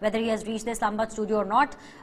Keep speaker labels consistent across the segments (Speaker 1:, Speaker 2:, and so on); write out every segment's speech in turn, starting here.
Speaker 1: whether he has reached the Islamabad studio or not.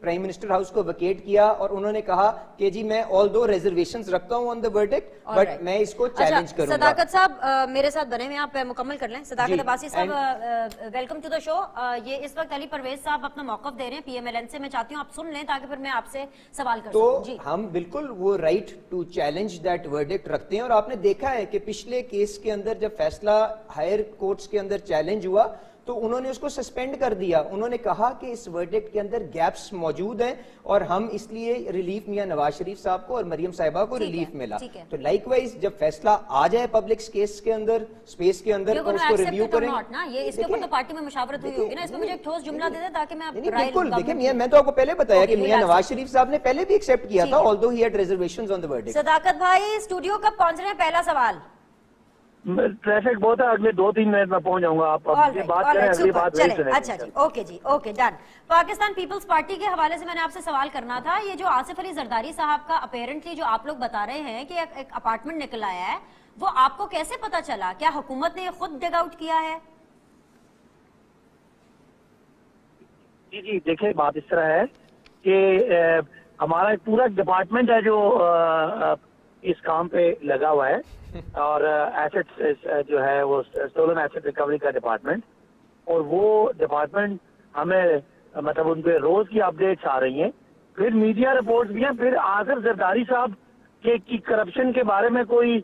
Speaker 2: Prime minister house کو vacate کیا اور انہوں نے کہا کہ جی میں آل دو ریزرویشنز رکھتا ہوں آن دا ورڈکٹ بٹ میں اس کو چیلنج کروں گا.
Speaker 1: صداقت صاحب میرے ساتھ بنے ہوئے آپ مکمل کر لیں. صداقت عباسی صاحب ویلکم ٹو دا شو. یہ اس وقت علی پرویز صاحب اپنا موقف دے رہے ہیں PMLN سے, میں چاہتی ہوں آپ سن لیں تاکہ پھر میں آپ سے سوال کر سکوں.
Speaker 2: تو ہم بالکل وہ right to challenge that verdict رکھتے ہیں, اور آپ نے دیکھا ہے کہ پچھلے کیس کے اندر جب فیصلہ ہائر کورٹس کے اندر چیلنج ہوا تو انہوں نے اس کو سسپینڈ کر دیا. انہوں نے کہا کہ اس ورڈکٹ کے اندر گیپس موجود ہیں اور ہم اس لیے ریلیف میاں نواز شریف صاحب کو اور مریم صاحبہ کو ریلیف ملا. تو لائک وائز جب فیصلہ آ جائے پبلک کیس کے اندر اسپیس کے اندر اور اس کو ریویو کریں,
Speaker 1: یہ اس کے اوپر تو پارٹی میں مشاورت ہوئی ہوگی نا, اس میں مجھے ایک ٹھوس جملہ دے دیں تاکہ میں
Speaker 2: بالکل دیکھیں میں تو آپ کو پہلے بتایا کہ میاں نواز شریف صاحب نے پہلے بھی ایکسیپٹ کیا تھا آلدو he had reservations on the verdict.
Speaker 1: صداقت بھائی اسٹوڈیو کب پہنچ رہے ہیں؟ پہلا سوال.
Speaker 3: ٹریفک بہت ہے, اگلے 2-3 منٹ میں پہنچ جاؤں گا. آپ بات کریں, اگلی بات وہی سنیں.
Speaker 1: اچھا جی, اوکے جی, اوکے ڈن. پاکستان پیپلز پارٹی کے حوالے سے میں نے آپ سے سوال کرنا تھا. یہ جو آصف علی زرداری صاحب کا اپیرنٹلی جو آپ لوگ بتا رہے ہیں کہ ایک اپارٹمنٹ نکل آیا ہے, وہ آپ کو کیسے پتا چلا؟ کیا حکومت نے خود ڈگ آؤٹ کیا ہے؟
Speaker 3: جی دیکھیں بات اس طرح ہے کہ ہمارا ایک پورا ڈپارٹمنٹ ہے جو اس کام پہ لگا ہوا ہے, اور ایسٹ جو ہے وہ اسٹولن ایسٹ ریکوری کا ڈپارٹمنٹ, اور وہ ڈپارٹمنٹ ہمیں مطلب ان پہ روز کی اپڈیٹس آ رہی ہیں. پھر میڈیا رپورٹس بھی ہیں. پھر آصف زرداری صاحب کی کرپشن کے بارے میں کوئی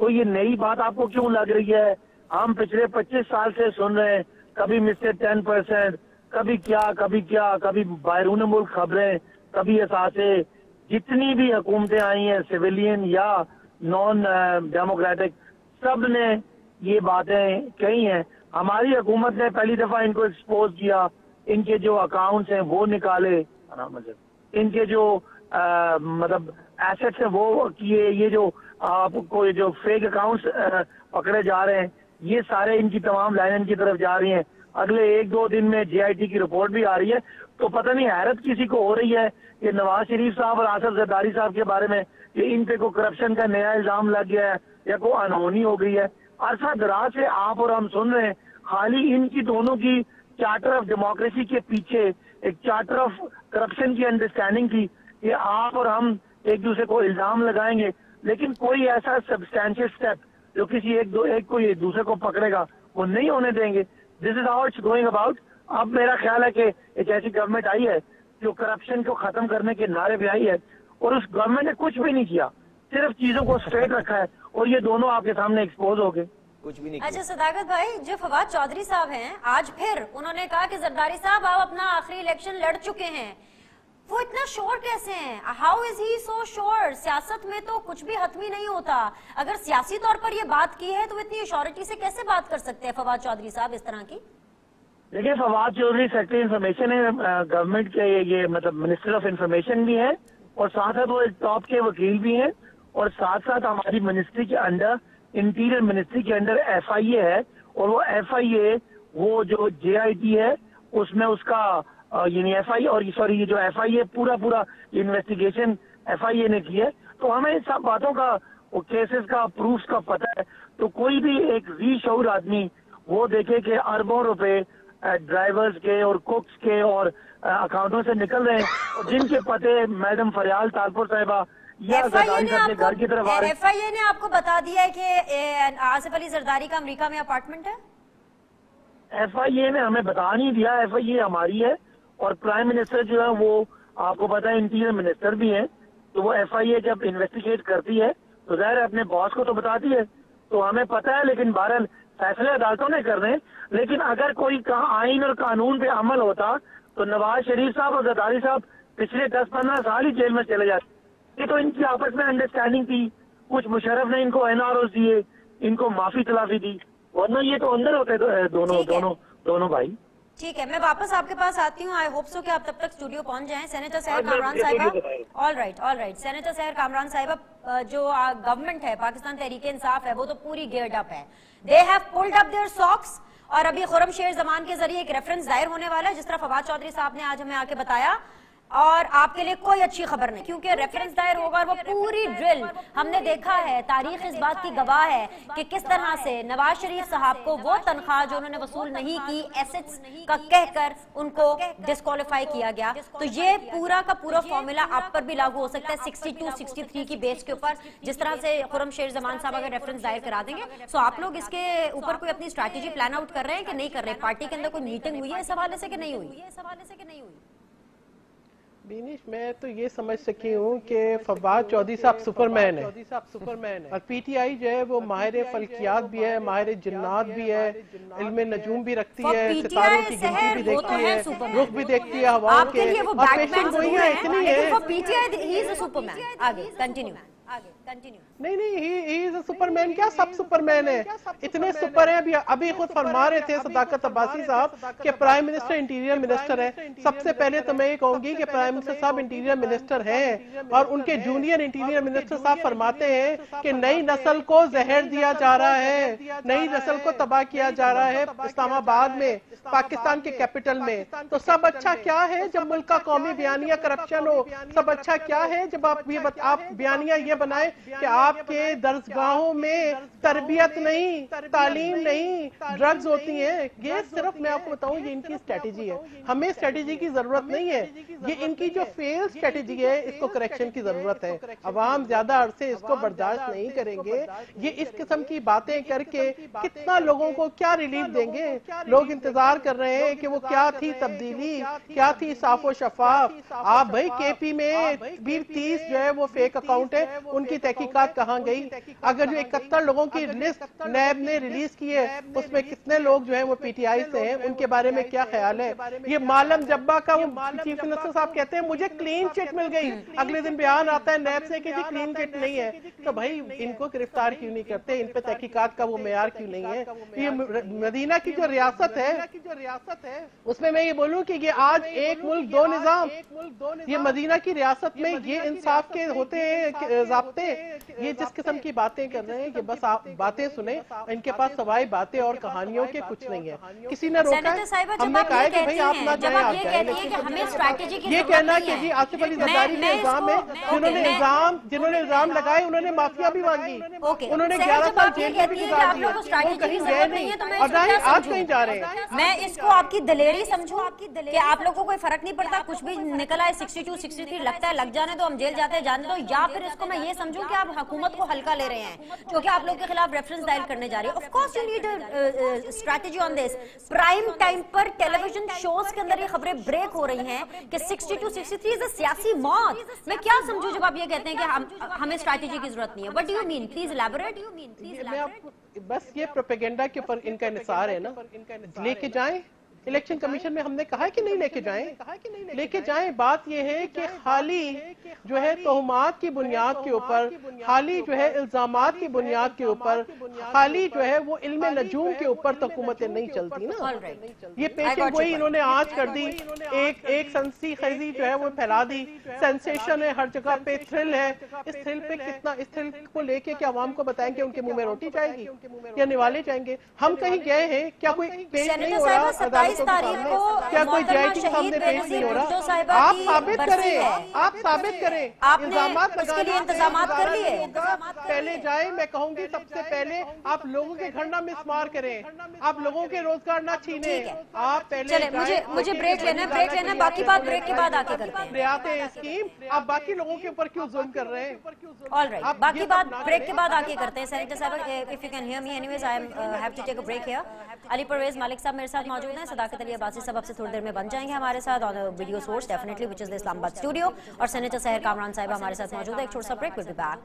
Speaker 3: یہ نئی بات آپ کو کیوں لگ رہی ہے؟ ہم پچھلے 25 سال سے سن رہے ہیں, کبھی مسٹر 10%, کبھی کیا, کبھی بیرون ملک خبریں, کبھی اثاثے. جتنی بھی حکومتیں آئی ہیں سویلین یا نان ڈیموکریٹک, سب نے یہ باتیں کہی ہیں. ہماری حکومت نے پہلی دفعہ ان کو ایکسپوز کیا, ان کے جو اکاؤنٹس ہیں وہ نکالے, ان کے جو مطلب ایسٹس ہیں وہ کیے, یہ جو آپ کو جو فیک اکاؤنٹس پکڑے جا رہے ہیں یہ سارے ان کی تمام لائن کی طرف جا رہی ہیں. اگلے 1-2 دن میں JIT کی رپورٹ بھی آ رہی ہے. تو پتہ نہیں حیرت کسی کو ہو رہی ہے کہ نواز شریف صاحب اور آصف زرداری صاحب کے بارے میں کہ ان پہ کوئی کرپشن کا نیا الزام لگ گیا ہے یا کوئی انہونی ہو گئی ہے. عرصہ دراز سے آپ اور ہم سن رہے ہیں, خالی ان کی دونوں کی چارٹر آف ڈیموکریسی کے پیچھے ایک چارٹر آف کرپشن کی انڈرسٹینڈنگ تھی کہ آپ اور ہم ایک دوسرے کو الزام لگائیں گے, لیکن کوئی ایسا سبسٹینشیل اسٹیپ جو کسی ایک کو ایک دوسرے کو پکڑے گا وہ نہیں ہونے دیں گے. This is how it's going about. اب میرا خیال ہے کہ ایک ایسی گورنمنٹ آئی ہے جو کرپشن کو ختم کرنے کے نعرے پہ آئی ہے, اور اس گورنمنٹ نے کچھ بھی نہیں کیا, صرف چیزوں کو اسٹریٹ رکھا ہے, اور یہ دونوں آپ کے سامنے ایکسپوز ہو گئے, کچھ بھی نہیں.
Speaker 1: اچھا صداقت بھائی, جو فواد چودھری صاحب ہیں آج پھر انہوں نے کہا کہ زرداری صاحب آپ اپنا آخری الیکشن لڑ چکے ہیں, وہ اتنا شور کیسے ہیں؟ ہاؤ از ہی سو شور؟ سیاست میں تو کچھ بھی حتمی نہیں ہوتا. اگر سیاسی طور پر یہ بات کی ہے تو اتنی ایشورٹی سے کیسے بات کر سکتے ہیں فواد چودھری صاحب اس طرح کی؟
Speaker 3: دیکھیں فواد چودھری سیکرٹری انفارمیشن ہے گورنمنٹ کے, یہ مطلب منسٹر آف انفارمیشن بھی ہے, اور ساتھ ساتھ وہ ایک ٹاپ کے وکیل بھی ہیں, اور ساتھ ساتھ ہماری منسٹری کے انڈر انٹیریئر منسٹری کے انڈر FIA ہے, اور وہ FIA وہ جو JIT ہے اس میں اس کا یعنی FIA اور سوری یہ جو FIA پورا انویسٹیگیشن FIA نے کی ہے. تو ہمیں ان سب باتوں کا کیسز کا پروفز کا پتہ ہے. تو کوئی بھی ایک ذی شعور آدمی وہ دیکھے کہ اربوں روپے ڈرائیورز کے اور کوکس کے اور اکاؤنٹوں سے نکل رہے ہیں, اور جن کے پتے میڈم فریال تالپور صاحبہ یا زرداری صاحب کے گھر کی طرف آ رہے ہیں.
Speaker 1: FIA نے آپ کو بتا دیا ہے کہ آصف علی زرداری کا امریکہ میں اپارٹمنٹ ہے؟
Speaker 3: FIA نے ہمیں بتا نہیں دیا. FIA ہماری ہے, اور پرائم منسٹر جو ہے وہ آپ کو پتا ہے انٹیریئر منسٹر بھی ہیں, تو وہ FIA جب انویسٹیگیٹ کرتی ہے تو ظاہر اپنے باس کو تو بتاتی ہے, تو ہمیں پتا ہے. لیکن بہرحال فیصلے عدالتوں نے کرنے, لیکن اگر کوئی آئین اور قانون پہ عمل ہوتا تو نواز شریف صاحب اور زرداری صاحب پچھلے 10-15 سال ہی جیل میں چلے جاتے. یہ تو ان کی آپس میں انڈرسٹینڈنگ تھی, کچھ مشرف نے ان کو NROs دیے, ان کو معافی تلافی دی, ورنہ یہ تو اندر ہوتے دونوں بھائی.
Speaker 1: ٹھیک ہے, میں واپس آپ کے پاس آتی ہوں. آئی ہوپ سو کہ آپ تب تک اسٹوڈیو پہنچ جائیں. سینیٹر سحر کامران صاحبہ, آل رائٹ. سینیٹر سحر کامران صاحبہ, جو گورنمنٹ ہے پاکستان تحریک انصاف ہے وہ تو پوری گیئرڈ اپ ہے. They have pulled up their socks, اور ابھی خرم شیر زمان کے ذریعے ایک ریفرنس دائر ہونے والا ہے, جس طرح فواد چودھری صاحب نے آج ہمیں آ کے بتایا. اور آپ کے لیے کوئی اچھی خبر نہیں، کیونکہ ریفرنس دائر ہوگا اور وہ پوری ڈرل ہم نے دیکھا ہے، تاریخ اس بات کی گواہ ہے کہ کس طرح سے نواز شریف صاحب کو وہ تنخواہ جو انہوں نے وصول نہیں کی ایسٹس کا کہہ کر ان کو ڈسکوالیفائی کیا گیا. تو یہ پورا کا پورا فارمولا آپ پر بھی لاگو ہو سکتا ہے 62 63 کی بیس کے اوپر، جس طرح سے خرم شیر زمان صاحب اگر ریفرنس دائر کرا دیں گے. سو آپ لوگ اس کے اوپر کوئی اپنی اسٹریٹجی پلان آؤٹ کر رہے ہیں کہ نہیں کر رہے؟ پارٹی کے اندر کوئی میٹنگ ہوئی ہے اس حوالے سے کہ نہیں ہوئی؟
Speaker 4: بینیش میں تو یہ سمجھ سکی ہوں کہ فواد چودھری صاحب سپرمین ہے، اور پی ٹی آئی جو ہے وہ ماہر فلکیات بھی ہے، ماہر جنات بھی ہے، علم نجوم بھی رکھتی ہے، ستاروں کی گنتی بھی دیکھتی ہے، رخ بھی دیکھتی ہے ہواؤں کے، اور پیشن گوئیاں اتنی ہے.
Speaker 1: P T I he is a Superman. آگے کنٹینیو.
Speaker 4: نہیں ہی از اے سپرمین. کیا سب سپرمین ہے؟ اتنے سپر ہیں. ابھی خود فرما رہے تھے صداقت عباسی صاحب کہ پرائم منسٹر انٹیریئر منسٹر ہے. سب سے پہلے تو میں یہ کہوں گی کہ پرائم منسٹر صاحب انٹیریئر منسٹر ہیں، اور ان کے جونیئر انٹیریئر منسٹر صاحب فرماتے ہیں کہ نئی نسل کو زہر دیا جا رہا ہے، نئی نسل کو تباہ کیا جا رہا ہے اسلام آباد میں، پاکستان کے کیپٹل میں. تو سب اچھا کیا ہے جب ملک کا قومی بیانیہ کرپشن ہو؟ سب اچھا کیا ہے جب آپ بیانیہ یہ بنائے کہ آپ کے درسگاہوں میں تربیت نہیں، تعلیم نہیں، ڈرگز ہوتی ہیں؟ یہ صرف میں آپ کو بتاؤں یہ ان کی اسٹریٹجی ہے. ہمیں اسٹریٹجی کی ضرورت نہیں ہے، یہ ان کی جو فیل اسٹریٹجی ہے اس کو کریکشن کی ضرورت ہے. عوام زیادہ عرصے اس کو برداشت نہیں کریں گے. یہ اس قسم کی باتیں کر کے کتنا لوگوں کو کیا ریلیف دیں گے؟ لوگ انتظار کر رہے ہیں کہ وہ کیا تھی تبدیلی، کیا تھی صاف و شفاف. آپ بھائی کے پی میں 30 جو ہے وہ فیک اکاؤنٹ ہے، ان کی تحقیقات کہاں گئی؟ اگر جو 71 لوگوں کی لسٹ نیب نے ریلیز کی ہے اس میں کتنے لوگ جو ہیں وہ پی ٹی آئی سے ہیں؟ ان کے بارے میں کیا خیال ہے؟ یہ معلم جبا کا وہ چیف منسٹر صاحب کہتے ہیں مجھے کلین چٹ مل گئی، اگلے دن بیان آتا ہے نیب سے کہ جی کلین چٹ نہیں ہے. تو بھائی ان کو گرفتار کیوں نہیں کرتے؟ ان پہ تحقیقات کا وہ معیار کیوں نہیں ہے؟ یہ مدینہ کی جو ریاست ہے اس میں یہ بولوں کہ یہ آج ایک ملک دو نظام، یہ مدینہ کی ریاست میں یہ انصاف کے ہوتے ہیں ضابطے. یہ جس قسم کی باتیں کر رہے ہیں کہ بس آپ باتیں سنیں، ان کے پاس سوائے باتیں اور کہانیوں کے کچھ نہیں ہے. کسی نے روکا ہے؟ ہم نے کہا ہے کہ بھائی آپ نہ جائیں، آپ جائیں. یہ کہنا کہ جی آصف علی زرداری کے الزام ہے، جنہوں نے الزام لگائے انہوں نے معافیا بھی مانگی، انہوں نے 11 سال جیل میں بھی گزار دیا، وہ کہیں گئے نہیں اور نہ ہی آج کہیں جا رہے ہیں.
Speaker 1: میں اس کو آپ کی دلیری سمجھوں کہ آپ لوگوں کو کوئی فرق نہیں پڑتا، کچھ بھی نکل آئے 62 63 لگتا ہے لگ جانے دو، ہم جیل جاتے ہیں جانے دو، یا پھر اس کو میں یہ سمجھوں کہ آپ حکومت کو ہلکا لے رہے ہیں کیونکہ آپ لوگ کے خلاف ریفرنس دائر کرنے جا رہے ہیں. Of course you need strategy on this. Prime time پر ٹیلی ویژن شوز کے اندر یہ خبریں بریک ہو رہی ہیں کہ 62 63 از اے سیاسی موت. میں کیا سمجھوں جب آپ یہ کہتے ہیں کہ ہمیں اسٹریٹجی کی ضرورت نہیں ہے؟ What do you mean? Please elaborate.
Speaker 4: بس یہ پروپیگنڈا کے اوپر ان کا انحصار ہے نا. لے کے جائیں الیکشن کمیشن میں، ہم نے کہا کہ نہیں لے کے جائیں، لے کے جائیں. بات یہ ہے کہ خالی جو ہے تہمات کی بنیاد کے اوپر، خالی جو ہے الزامات کی بنیاد کے اوپر، خالی جو ہے وہ علم نجوم کے اوپر تو حکومتیں نہیں چلتی نا. یہ پیشن گوئی انہوں نے آج کر دی، ایک سنسی خیزی جو ہے وہ پھیلا دی. سینسیشن ہے ہر جگہ پہ، تھرل ہے. اس تھرل پہ کتنا، اس تھرل کو لے کے کیا عوام کو بتائیں کہ ان کے منہ میں روٹی جائے گی یا نوالے جائیں گے؟ ہم کہیں گئے ہیں کیا کوئی پیش نہیں ہو رہا؟ کیا کوئی جے آئی ٹی کے سامنے پیش نہیں ہو رہا؟ آپ ثابت کریں، آپ ثابت کریں. الزامات
Speaker 1: انتظامات کر لیے.
Speaker 4: پہلے جائیں، میں کہوں گی سب سے پہلے آپ لوگوں کے گھر نہ مسمار کریں، آپ لوگوں کے روزگار نہ چھینیں. آپ پہلے
Speaker 1: مجھے بریک لینا ہے، باقی بات بریک کے بعد آ کے کرتے ہیں.
Speaker 4: ریاست اسکیم آپ باقی لوگوں کے اوپر کیوں ظلم کر رہے ہیں؟
Speaker 1: آل رائٹ، باقی بات بریک کے بعد آ کے کرتے ہیں. سینیٹر صاحب if you can hear me anyways I have to take a break here. علی پرویز مالک صاحب میرے ساتھ موجود ہیں. صداقت علی عباسی صاحب اب سے تھوڑی دیر میں بن جائیں گے ہمارے ساتھ on video source definitely which is the اسلام آباد اسٹوڈیو. اور سینیٹر سحر کامران صاحب ہمارے ساتھ موجود ہے. ایک چھوٹا سا break, we'll be back.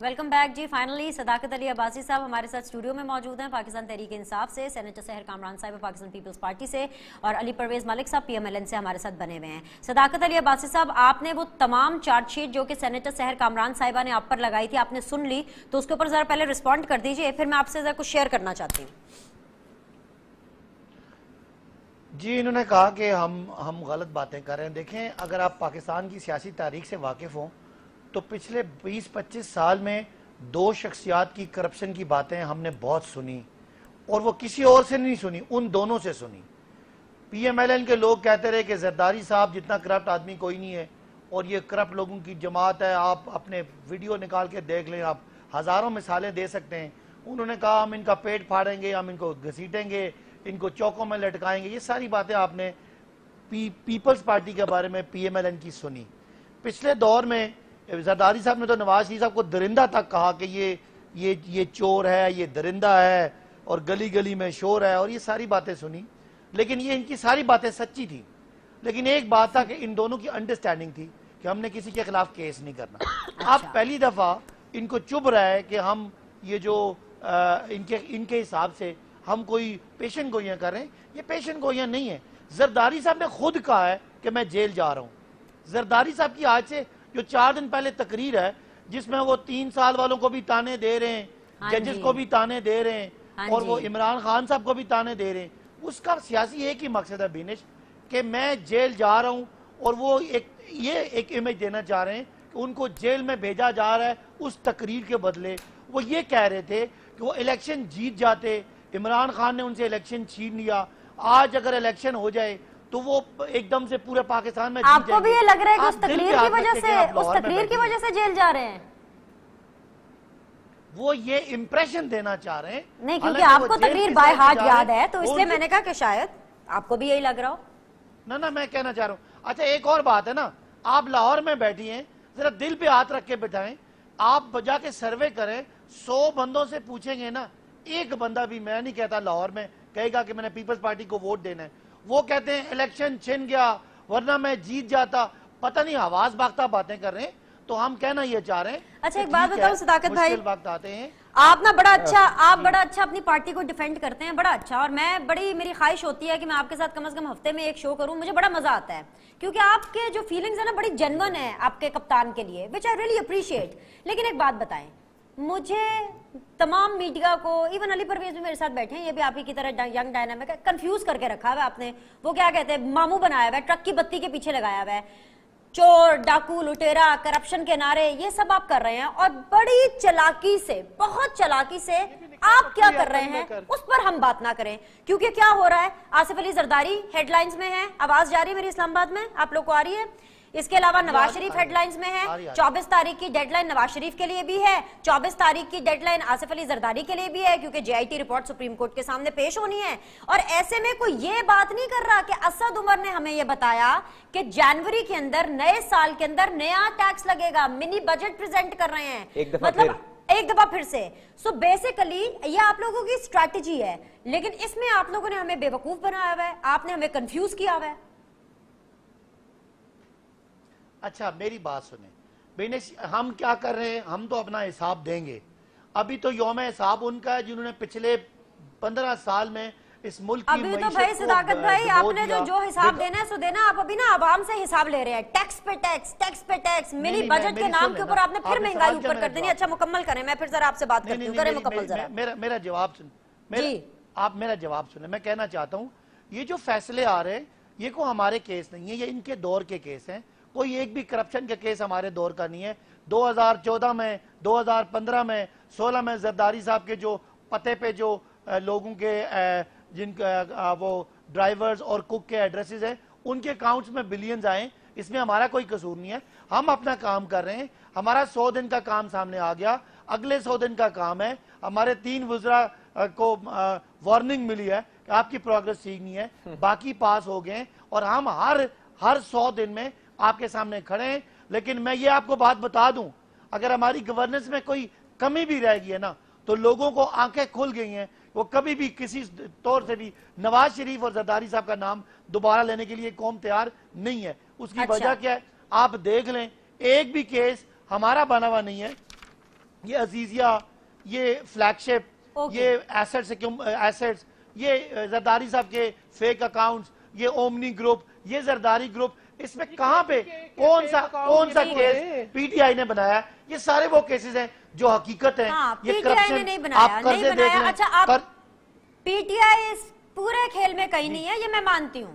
Speaker 1: Welcome back جی. فائنلی صداقت علی عباسی صاحب ہمارے ساتھ اسٹوڈیو میں موجود ہیں پاکستان تحریک انصاف سے، سینیٹر سحر کامران صاحب پاکستان پیپلز پارٹی سے، اور علی پرویز مالک صاحب پی ایم ایل این سے ہمارے ساتھ بنے ہوئے ہیں. صداقت علی عباسی صاحب، آپ نے وہ تمام چارج شیٹ جو کہ سینیٹر سحر کامران صاحبہ نے آپ پر لگائی تھی آپ نے سن لی، تو اس کے اوپر ذرا پہلے رسپونڈ کر دیجئے، پھر میں آپ سے ذرا کچھ شیئر کرنا چاہتی ہوں.
Speaker 5: جی انہوں نے کہا کہ ہم غلط باتیں کر رہے ہیں. دیکھیں اگر آپ پاکستان کی سیاسی تاریخ سے واقف ہوں تو پچھلے 20-25 سال میں دو شخصیات کی کرپشن کی باتیں ہم نے بہت سنی اور وہ کسی اور سے نہیں سنی, ان دونوں سے سنی. پی ایم ایل این کے لوگ کہتے رہے کہ زرداری صاحب جتنا کرپٹ آدمی کوئی نہیں ہے اور یہ کرپٹ لوگوں کی جماعت ہے, آپ اپنے ویڈیو نکال کے دیکھ لیں, آپ ہزاروں مثالیں دے سکتے ہیں. انہوں نے کہا ہم ان کا پیٹ پھاڑیں گے, ہم ان کو گھسیٹیں گے, ان کو چوکوں میں لٹکائیں گے. یہ ساری باتیں آپ نے پیپلز پارٹی کے بارے میں پی ایم ایل این کی سنی. پچھلے دور میں زرداری صاحب نے تو نواز شریف صاحب کو درندہ تک کہا کہ یہ چور ہے, یہ درندہ ہے اور گلی گلی میں شور ہے, اور یہ ساری باتیں سنی. لیکن یہ ان کی ساری باتیں سچی تھی. لیکن ایک بات تھا کہ ان دونوں کی انڈرسٹینڈنگ تھی کہ ہم نے کسی کے خلاف کیس نہیں کرنا. اب پہلی دفعہ ان کو چبھ رہا ہے کہ ہم یہ جو ان کے حساب سے ہم کوئی پیشن گوئیاں کر رہے ہیں. یہ پیشن گوئیاں نہیں ہیں. زرداری صاحب نے خود کہا ہے کہ میں جیل جا رہا ہوں. زرداری صاحب کی آج سے جو 4 دن پہلے تقریر ہے جس میں وہ 3 سال والوں کو بھی تانے دے رہے ہیں, ججز کو بھی تانے دے رہے ہیں اور وہ عمران خان صاحب کو بھی تانے دے رہے ہیں, اس کا سیاسی ایک ہی مقصد ہے بینش کہ میں جیل جا رہا ہوں. اور وہ ایک امیج دینا چاہ رہے ہیں کہ ان کو جیل میں بھیجا جا رہا ہے. اس تقریر کے بدلے وہ یہ کہہ رہے تھے کہ وہ الیکشن جیت جاتے, عمران خان نے ان سے الیکشن چھین لیا, آج اگر الیکشن ہو جائے تو وہ ایک دم سے پورے پاکستان میں.
Speaker 1: آپ کو بھی یہ لگ رہا ہے کہ اس تقریر کی وجہ سے جیل جا رہے ہیں؟
Speaker 5: وہ یہ امپریشن دینا چاہ رہے ہیں.
Speaker 1: نہیں, کیونکہ آپ کو تقریر بائی ہارٹ یاد ہے تو اس لیے میں نے کہا کہ شاید آپ کو بھی یہی لگ رہا ہو.
Speaker 5: نہ میں کہنا چاہ رہا ہوں. اچھا ایک اور بات ہے نا, آپ لاہور میں بیٹھی ہیں, ذرا دل پہ ہاتھ رکھ کے بٹھائیں. آپ جا کے سروے کریں, 100 بندوں سے پوچھیں گے نا, ایک بندہ بھی, میں نہیں کہتا لاہور میں, کہے گا کہ میں نے پیپلز پارٹی کو ووٹ دینا ہے. وہ کہتے ہیں الیکشن چھن گیا ورنہ میں جیت جاتا. پتہ نہیں حواس باختہ باتیں کر رہے ہیں. تو ہم کہنا یہ چاہ رہے ہیں.
Speaker 1: اچھا ایک بات بتاؤ صداقت بھائی,
Speaker 5: مشکل وقت آتے ہیں,
Speaker 1: آپ نا بڑا اچھا اپنی پارٹی کو ڈیفینڈ کرتے ہیں, بڑا اچھا. اور میری خواہش ہوتی ہے کہ میں آپ کے ساتھ کم از کم ہفتے میں ایک شو کروں. مجھے بڑا مزہ آتا ہے کیونکہ آپ کے جو فیلنگز ہیں نا بڑی جنون ہے آپ کے کپتان کے لیے, which I really appreciate. لیکن ایک بات بتائیں مجھے, تمام میڈیا کو, ایون علی پرویز بھی میرے ساتھ بیٹھے ہیں, یہ بھی آپ کی طرح ینگ ڈائنامک ہے, کنفیوز کر کے رکھا ہوا ہے آپ نے. وہ کیا کہتے ہیں, ماموں بنایا ہوا ہے, ٹرک کی بتی کے پیچھے لگایا ہوا ہے, چور ڈاکو لٹیرا کرپشن کے نعرے, یہ سب آپ کر رہے ہیں. اور بڑی چلاکی سے, بہت چلاکی سے آپ کیا کر رہے ہیں اس پر ہم بات نہ کریں. کیونکہ کیا ہو رہا ہے, آصف علی زرداری ہیڈ لائنز میں ہے, آواز جا رہی ہے میری اسلام آباد میں, آپ لوگ کو آ رہی ہے. اس کے علاوہ نواز شریف ہیڈ لائنز میں ہے. 24 تاریخ کی ڈیڈ لائن نواز شریف کے لیے بھی ہے, 24 تاریخ کی ڈیڈ لائن آصف علی زرداری کے لیے بھی ہے, کیونکہ J I T report supreme court کے سامنے پیش ہونی ہے. اور ایسے میں کوئی یہ بات نہیں کر رہا کہ اسد عمر نے ہمیں یہ بتایا کہ جنوری کے اندر, نئے سال کے اندر نیا ٹیکس لگے گا, منی بجٹ پریزنٹ کر رہے ہیں, مطلب ایک دفعہ پھر سے. سو بیسیکلی یہ آپ لوگوں کی اسٹریٹجی ہے, لیکن اس میں آپ لوگوں نے ہمیں بے وقوف بنایا ہوا ہے, آپ نے ہمیں کنفیوز کیا ہوا ہے.
Speaker 5: اچھا میری بات سنیں بینش, ہم کیا کر رہے ہیں, ہم تو اپنا حساب دیں گے. ابھی تو یوم حساب ان کا ہے جنہوں نے پچھلے 15 سال میں اس ملک کی
Speaker 1: ابھی تو بھائی صداقت بھائی آپ نے جو حساب دینا ہے سو دینا. آپ ابھی نا عوام سے حساب لے رہے ہیں, ٹیکس پہ ٹیکس, ٹیکس پہ ٹیکس, منی بجٹ کے نام کے اوپر آپ نے پھر مہنگائی اوپر کر دینی. اچھا مکمل کریں, میں پھر ذرا آپ سے بات کرتی ہوں, کریں مکمل ذرا.
Speaker 5: میرا جواب سن, آپ میرا جواب سنیں. میں کہنا چاہتا ہوں یہ جو فیصلے آ رہے ہیں یہ کوئی ہمارے کیس نہیں ہے, یہ ان کے دور کے کیس ہیں. کوئی ایک بھی کرپشن کے کیس ہمارے دور کا نہیں ہے. 2014 میں, 2015 میں, 16 میں زرداری صاحب کے جو پتے پہ جو لوگوں کے جن کا وہ ڈرائیورز اور کک کے ایڈریسز ہیں ان کے اکاؤنٹس میں بلینز آئیں, اس میں ہمارا کوئی قصور نہیں ہے. ہم اپنا کام کر رہے ہیں, ہمارا 100 دن کا کام سامنے آ گیا, اگلے 100 دن کا کام ہے. ہمارے 3 وزراء کو وارننگ ملی ہے کہ آپ کی پروگرس ٹھیک نہیں ہے, باقی پاس ہو گئے, اور ہم ہر 100 دن میں آپ کے سامنے کھڑے ہیں. لیکن میں یہ آپ کو بات بتا دوں, اگر ہماری گورننس میں کوئی کمی بھی رہ گئی ہے نا تو لوگوں کو آنکھیں کھل گئی ہیں. وہ کبھی بھی کسی طور سے بھی نواز شریف اور زرداری صاحب کا نام دوبارہ لینے کے لیے قوم تیار نہیں ہے. اس کی وجہ کیا ہے آپ دیکھ لیں, ایک بھی کیس ہمارا بنا ہوا نہیں ہے. یہ عزیزیہ, یہ فلیگ شپ, یہ ایسٹس, یہ زرداری صاحب کے فیک اکاؤنٹس, یہ اومنی گروپ, یہ زرداری گروپ, اس میں کہاں پہ کون سا کیس پی ٹی آئی نے بنایا؟ یہ سارے وہ کیسز ہیں جو حقیقت ہیں. یہ کرپشن آپ قرضے دیکھ لیں.
Speaker 1: اچھا پی ٹی آئی اس پورے کھیل میں کہیں نہیں ہے, یہ میں مانتی ہوں,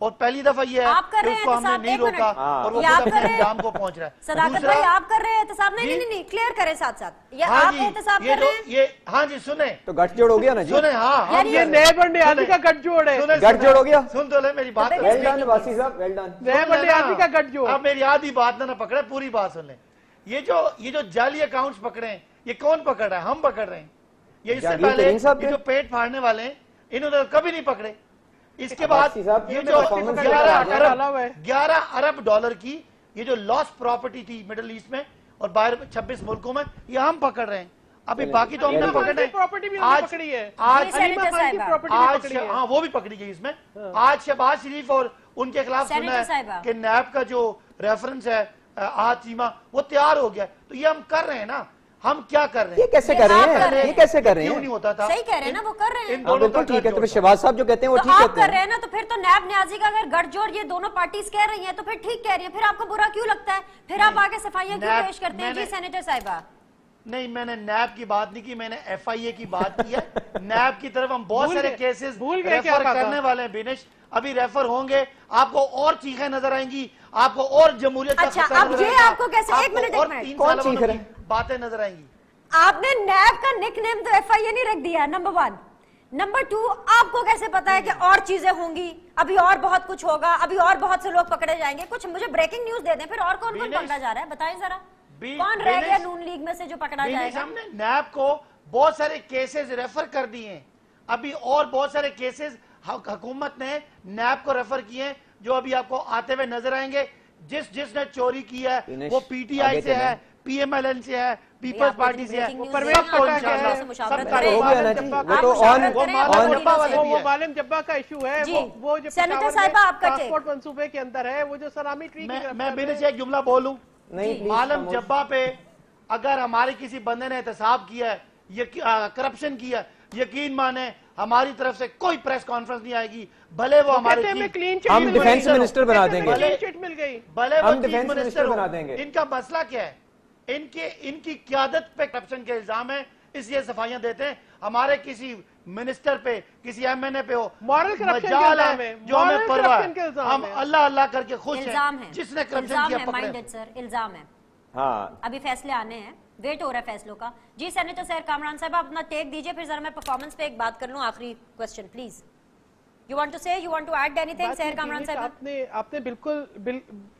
Speaker 5: اور پہلی دفعہ یہ ہے کہ اس کو ہم نے نہیں روکا اور وہ خود اپنے انجام کو پہنچ رہا ہے.
Speaker 1: صداقت بھائی آپ کر رہے ہیں احتساب؟ نہیں کلیئر کریں ساتھ ساتھ یہ آپ احتساب کر رہے ہیں.
Speaker 5: ہاں جی سنیں
Speaker 2: تو گٹھ جوڑ ہو گیا نا جی.
Speaker 5: سنیں ہاں
Speaker 4: یہ نیب اور نیازی کا گٹھ جوڑ ہے.
Speaker 2: گٹھ جوڑ ہو گیا.
Speaker 5: سن تو لے میری بات.
Speaker 2: ویل ڈن واسی صاحب ویل ڈن.
Speaker 4: نیب اور نیازی کا گٹھ جوڑ.
Speaker 5: اب میری آدھی بات نہ پکڑے پوری بات سن لیں. یہ جو جعلی اکاؤنٹس پکڑے ہیں یہ کون پکڑ رہا ہے؟ ہم پکڑ رہے ہیں. یہ اس سے پہلے یہ جو پیٹ پھاڑنے والے ہیں انہوں نے کبھی نہیں پکڑے. اس کے بعد یہ جو 11 ارب ڈالر کی یہ جو لاس پراپرٹی تھی مڈل ایسٹ میں اور باہر 26 ملکوں میں یہ ہم پکڑ رہے ہیں. ابھی باقی تو ہم نے پکڑے آج ہاں وہ بھی پکڑی گئی. اس میں آج شہباز شریف اور ان کے خلاف سنا ہے کہ نیب کا جو ریفرنس ہے چیمہ وہ تیار ہو گیا. تو یہ ہم کر رہے ہیں نا. ہم کیا کر رہے ہیں؟
Speaker 2: یہ کیسے کر رہے ہیں؟ یہ کیسے کر رہے ہیں؟
Speaker 5: کیوں نہیں ہوتا تھا؟
Speaker 1: صحیح کہہ رہے ہیں نا وہ کر رہے ہیں.
Speaker 2: بالکل ٹھیک ہے. تو شہباز صاحب جو کہتے ہیں وہ ٹھیک
Speaker 1: کہتے ہیں. آپ کر رہے ہیں نا تو پھر تو نیب نیازی کا اگر گٹھ جوڑ یہ دونوں پارٹیز کہہ رہی ہیں تو پھر ٹھیک کہہ رہی ہیں. پھر آپ کو برا کیوں لگتا ہے؟ پھر آپ آگے صفائیاں کیوں پیش کرتے ہیں؟ جی سینیٹر صاحبہ.
Speaker 5: نہیں میں نے نیب کی بات نہیں کی, میں نے ایف آئی اے کی بات کی ہے. نیب کی طرف ہم بہت سارے کیسز ریفر کرنے والے ہیں. بینش ابھی ریفر ہوں گے, آپ کو اور چیخیں نظر آئیں گی, آپ کو اور جمہوریت کا
Speaker 1: خطرہ نظر آئے گا, آپ کو کیسے ایک منٹ
Speaker 5: کون چیخ رہے ہیں باتیں نظر آئیں گی.
Speaker 1: آپ نے نیب کا نک نیم تو ایف آئی اے نہیں رکھ دیا, نمبر 1. نمبر 2, آپ کو کیسے پتا ہے کہ اور چیزیں ہوں گی, ابھی اور بہت کچھ ہوگا, ابھی اور بہت سے لوگ پکڑے جائیں گے. کچھ مجھے بریکنگ نیوز دے دیں پھر. اور کون کون پکڑا جا رہا ہے بتائیں ذرا, کون رہ گیا نون لیگ میں سے جو پکڑا جائے گا؟
Speaker 5: ہم نے نیب کو بہت سارے کیسز ریفر کر دیے ہیں, ابھی اور بہت سارے کیسز حکومت نے نیب کو ریفر کیے ہیں جو ابھی آپ کو آتے ہوئے نظر آئیں گے. جس نے چوری کی ہے وہ پی ٹی آئی سے ہے, پی ایم ایل این سے ہے, پیپلز پارٹی سے ہے,
Speaker 4: معلم جبا کا ایشو ہے, وہ جو پاسپورٹ منصوبے کے اندر ہے, وہ جو سلامی ٹری.
Speaker 5: میں بینے سے ایک جملہ بولوں. عالم جبا پہ اگر ہمارے کسی بندے نے احتساب کیا ہے, کرپشن کیا ہے, یقین مانے ہماری طرف سے کوئی پریس کانفرنس نہیں آئے گی, بھلے وہ ہمارے
Speaker 2: ہم ڈیفنس منسٹر بنا دیں گے,
Speaker 5: بھلے وہ چیف منسٹر بنا دیں گے. ان کا مسئلہ کیا ہے؟ ان کی قیادت پہ کرپشن کے الزام ہے, اس لیے صفائیاں دیتے ہیں. ہمارے کسی منسٹر پہ, کسی ایم این اے پہ ہو مجال ہے جو ہمیں پرواہ ہے, ہم اللہ اللہ کر کے خوش ہیں. جس نے کرپشن کیا پکڑے.
Speaker 1: الزام ہے.
Speaker 2: ہاں
Speaker 1: ابھی فیصلے آنے ہیں, ویٹ ہو رہا ہے فیصلوں کا. جی سینیٹر سیر کامران صاحب آپ اپنا ٹیک دیجئے, پھر ذرا میں پرفارمنس پہ ایک بات کر لوں. آخری question please. You want to say, you want to add anything سیر کامران صاحب؟
Speaker 4: آپ نے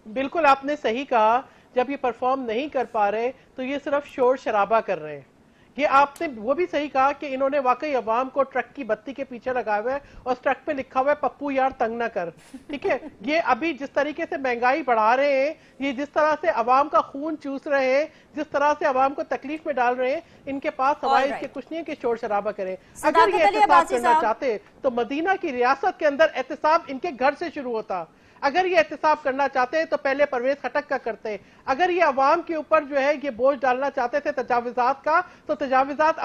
Speaker 4: بالکل آپ نے صحیح کہا. جب یہ پرفارم نہیں کر پا رہے تو یہ صرف شور شرابہ کر رہے ہیں. یہ آپ نے وہ بھی صحیح کہا کہ انہوں نے واقعی عوام کو ٹرک کی بتی کے پیچھے لگا ہوا ہے اور اس ٹرک پہ لکھا ہوا ہے پپو یار تنگ نہ کر. ٹھیک ہے, یہ ابھی جس طریقے سے مہنگائی بڑھا رہے ہیں, یہ جس طرح سے عوام کا خون چوس رہے ہیں, جس طرح سے عوام کو تکلیف میں ڈال رہے ہیں, ان کے پاس سوائے اس کے کچھ نہیں ہے کہ شور شرابہ کریں. اگر یہ احتساب کرنا چاہتے تو مدینہ کی ریاست کے اندر احتساب ان کے گھر سے شروع ہوتا. اگر یہ احتساب کرنا چاہتے ہیں تو پہلے پرویز خٹک کا کرتے. اگر یہ عوام کے اوپر جو ہے یہ بوجھ ڈالنا چاہتے تھے تجاوزات کا تو تجاوزات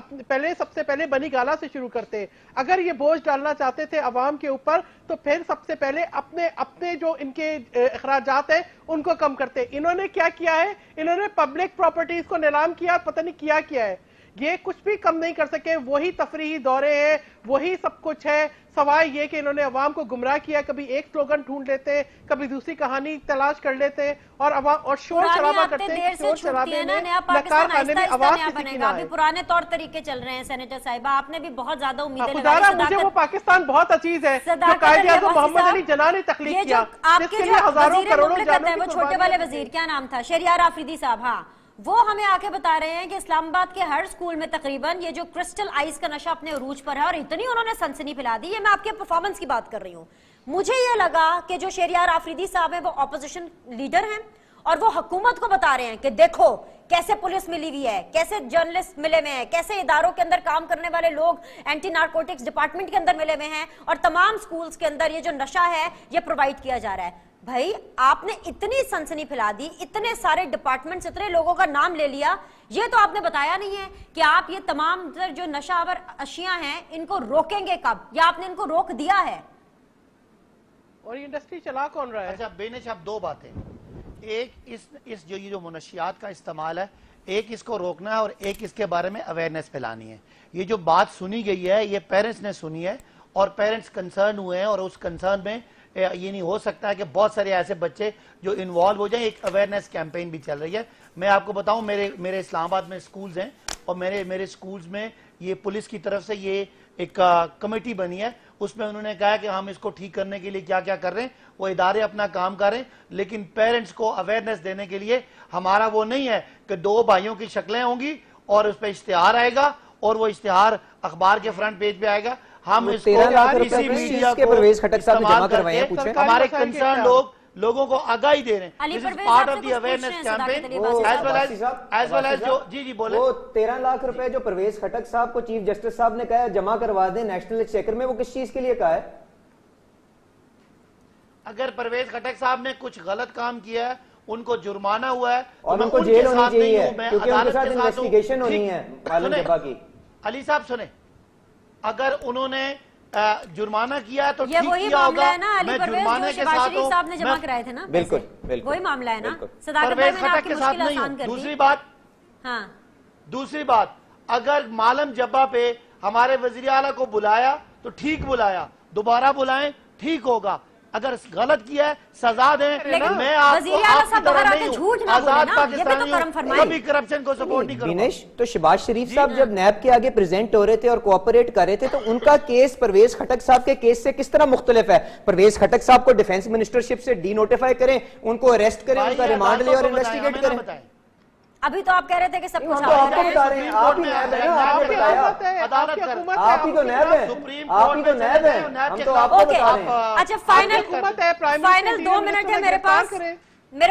Speaker 4: سب سے پہلے بنی گالا سے شروع کرتے. اگر یہ بوجھ ڈالنا چاہتے تھے عوام کے اوپر تو پھر سب سے پہلے اپنے جو ان کے اخراجات ہیں ان کو کم کرتے. انہوں نے کیا کیا ہے؟ انہوں نے پبلک پراپرٹیز کو نیلام کیا, پتہ نہیں کیا ہے. یہ کچھ بھی کم نہیں کر سکے. وہی تفریحی دورے ہیں, وہی سب کچھ ہے, سوائے یہ کہ انہوں نے عوام کو گمراہ کیا. کبھی ایک سلوگن ڈھونڈ لیتے ہیں, کبھی دوسری کہانی تلاش کر لیتے ہیں اور عوام اور شور شرابہ کرتے ہیں. شور شرابے میں لکار خانے میں آواز کسی کی نہ ہے.
Speaker 1: پرانے طور طریقے چل رہے ہیں. سینیٹر صاحبہ آپ نے بھی بہت زیادہ امیدیں
Speaker 4: لگائی. مجھے وہ پاکستان بہت عزیز ہے جو قائد اعظم محمد علی جناح نے تخلیق کیا, جس کے لیے ہزاروں کروڑوں جانوں کی
Speaker 1: وہ چھوٹے والے وزیر کیا نام تھا, شہریار آفریدی صاحب. ہاں وہ ہمیں آ کے بتا رہے ہیں کہ اسلام آباد کے ہر سکول میں تقریباً یہ جو کرسٹل آئس کا نشہ اپنے عروج پر ہے اور اتنی انہوں نے سنسنی پھیلا دی. یہ میں آپ کے پرفارمنس کی بات کر رہی ہوں. مجھے یہ لگا کہ جو شہریار آفریدی صاحب ہیں وہ اپوزیشن لیڈر ہیں اور وہ حکومت کو بتا رہے ہیں کہ دیکھو کیسے پولیس ملی ہوئی ہے, کیسے جرنلسٹ ملے ہوئے ہیں, کیسے اداروں کے اندر کام کرنے والے لوگ اینٹی نارکوٹکس ڈپارٹمنٹ کے اندر ملے ہوئے ہیں اور تمام سکولز کے اندر یہ جو نشہ ہے یہ پرووائڈ کیا جا رہا ہے. بھائی آپ نے اتنی سنسنی پھیلا دی, اتنے سارے ڈپارٹمنٹس, اتنے لوگوں کا نام لے لیا, یہ تو آپ نے بتایا نہیں ہے کہ آپ یہ تمام جو نشہ آور اشیاء ہیں ان کو روکیں گے کب, یا آپ نے ان کو روک دیا ہے؟
Speaker 4: اور یہ انڈسٹری چلا کون رہا ہے؟
Speaker 5: اچھا بینش اب دو باتیں. ایک اس جو منشیات کا استعمال ہے, ایک اس کو روکنا ہے اور ایک اس کے بارے میں اویئرنیس پھیلانی ہے. یہ جو بات سنی گئی ہے یہ پیرنٹس نے سنی ہے اور پیرنٹس کنسرن ہوئے ہیں اور اس کنسرن میں یہ نہیں ہو سکتا ہے کہ بہت سارے ایسے بچے جو انوالو ہو جائیں. ایک اویئرنیس کیمپین بھی چل رہی ہے. میں آپ کو بتاؤں میرے اسلام آباد میں سکولز ہیں اور میرے سکولز میں یہ پولیس کی طرف سے یہ ایک کمیٹی بنی ہے. اس میں انہوں نے کہا کہ ہم اس کو ٹھیک کرنے کے لیے کیا کیا کر رہے ہیں. وہ ادارے اپنا کام کر رہے ہیں لیکن پیرنٹس کو اویئرنیس دینے کے لیے ہمارا وہ نہیں ہے کہ 2 بھائیوں کی شکلیں ہوں گی اور اس پہ اشتہار آئے گا اور وہ اشتہار اخبار کے فرنٹ پیج پہ آئے گا. ہم اس کو اسی میڈیا کو استعمال کر کے ہمارے کنسرن لوگوں کو آگاہی دے رہے ہیں.
Speaker 1: Ali Parvez
Speaker 5: part of the awareness campaign as well as جو جی بولے
Speaker 2: وہ 13 لاکھ روپے جو پرویز خٹک صاحب کو چیف جسٹس صاحب نے کہا ہے جمع کروا دیں نیشنل ایکسچیکر میں, وہ کس چیز کے لیے کہا ہے؟
Speaker 5: اگر پرویز خٹک صاحب نے کچھ غلط کام کیا ہے, ان کو جرمانہ ہوا ہے
Speaker 2: اور ان کو جیل ہونی چاہیے کیونکہ ان کے ساتھ انویسٹیگیشن ہونی ہے عالم جبا کی.
Speaker 5: علی صاحب سنیں, اگر انہوں نے جرمانہ کیا تو
Speaker 1: یہ وہی معاملہ ہے نا علی پرویز جو شہباز شریف صاحب نے جمع کرائے تھے نا,
Speaker 2: بالکل
Speaker 1: وہی معاملہ ہے نا. صداقت بھائی میں نے آپ کی مشکل آسان کر دی.
Speaker 5: دوسری بات, اگر معلم جبا پہ ہمارے وزیر اعلیٰ کو بلایا تو ٹھیک بلایا, دوبارہ بلائیں ٹھیک ہوگا. اگر غلط کیا ہے سزا دیں. میں آپ کو آپ کی طرح نہیں ہوں, آزاد پاکستانی ہوں, کبھی کرپشن کو سپورٹ نہیں کروں.
Speaker 2: بینش تو شہباز شریف صاحب جب نیب کے آگے پریزنٹ ہو رہے تھے اور کوآپریٹ کر رہے تھے تو ان کا کیس پرویز خٹک صاحب کے کیس سے کس طرح مختلف ہے؟ پرویز خٹک صاحب کو ڈیفنس منسٹرشپ سے ڈی نوٹیفائی کریں, ان کو اریسٹ کریں, ان کا ریمانڈ لیں اور انویسٹیگیٹ کریں.
Speaker 1: ابھی تو آپ کہہ رہے تھے کہ سب کچھ
Speaker 2: آپ کو بتا رہے ہیں, آپ ہی نیب ہیں, آپ نے بتایا, آپ ہی تو نیب ہیں, آپ ہی تو نیب ہیں, ہم تو آپ کو بتا رہے ہیں.
Speaker 1: اچھا فائنل 2 منٹ ہے میرے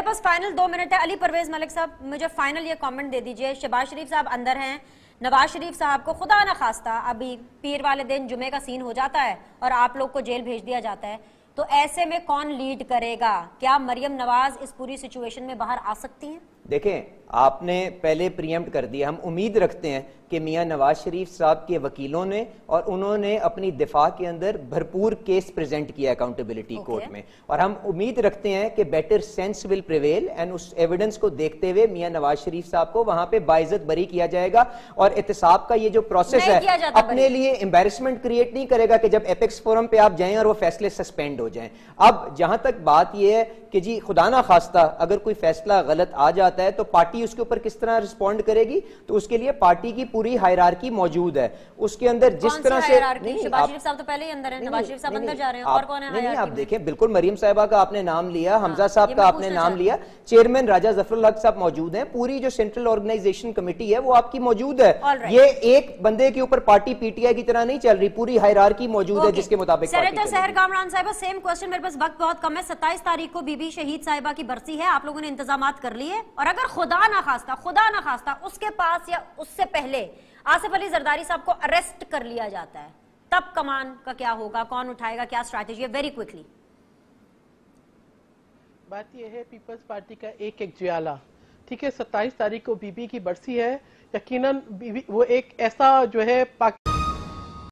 Speaker 1: پاس فائنل 2 منٹ ہے. علی پرویز ملک صاحب مجھے فائنل یہ کامنٹ دے دیجئے. شہباز شریف صاحب اندر ہیں, نواز شریف صاحب کو خدا نہ خواستہ ابھی پیر والے دن جمعے کا سین ہو جاتا ہے اور آپ لوگ کو جیل بھیج دیا جاتا ہے, تو ایسے میں کون لیڈ کرے گا؟ کیا مریم نواز اس پوری سچویشن میں باہر آ سکتی ہیں؟
Speaker 2: دیکھیں آپ نے پہلے پریمپٹ کر دیا. ہم امید رکھتے ہیں کہ میاں نواز شریف صاحب کے وکیلوں نے اور انہوں نے اپنی دفاع کے اندر بھرپور کیس پریزنٹ کیا اکاؤنٹیبلٹی کورٹ میں, اور ہم امید رکھتے ہیں کہ better sense will prevail and اس ایویڈنس کو دیکھتے ہوئے میاں نواز شریف صاحب کو وہاں پہ باعزت بری کیا جائے گا. اور احتساب کا یہ جو پروسیس ہے اپنے لیے امبیرسمنٹ کریٹ نہیں کرے گا کہ جب ایپیکس فورم پہ آپ جائیں اور وہ فیصلے سسپینڈ ہو جائیں. اب جہاں تک بات یہ ہے کہ جی خدا نہ خواستہ اگر کوئی فیصلہ غلط آ جاتا ہے تو پارٹی اس کے اوپر کس طرح رسپونڈ کرے گی, تو اس کے لیے پارٹی کی پوری ہائرارکی موجود ہے. اس کے اندر جس طرح سے
Speaker 1: شہباز شریف صاحب تو پہلے ہی اندر ہیں, نواز شریف صاحب اندر جا رہے ہیں, اور کون ہے
Speaker 2: نہیں آپ دیکھیں بالکل مریم صاحبہ کا آپ نے نام لیا, حمزہ صاحب کا آپ نے نام لیا, چیئرمین راجہ ظفر الحق صاحب موجود ہیں, پوری جو سینٹرل آرگنائزیشن کمیٹی ہے وہ آپ کی موجود ہے. یہ ایک بندے کے اوپر پارٹی پی ٹی آئی کی طرح نہیں چل رہی, پوری ہائرارکی موجود ہے جس کے مطابق.
Speaker 1: سینیٹر سحر کامران صاحبہ سیم کوسچن, میرے پاس وقت بہت کم ہے. 27 تاریخ کو بی بی شہید صاحبہ کی برسی ہے, آپ لوگوں نے انتظامات کر لیے, اور اگر خدا نہ خواستہ اس کے پاس یا اس سے پہلے آصف علی زرداری صاحب کو اریسٹ کر لیا جاتا ہے, تب کمان کا کیا ہوگا, کون اٹھائے گا, کیا اسٹریٹجی ہے؟ Very quickly.
Speaker 4: بات یہ ہے پیپلز پارٹی کا ایک جیالہ, ٹھیک ہے, 27 تاریخ کو بی بی کی برسی ہے, یقیناً وہ ایک ایسا جو ہے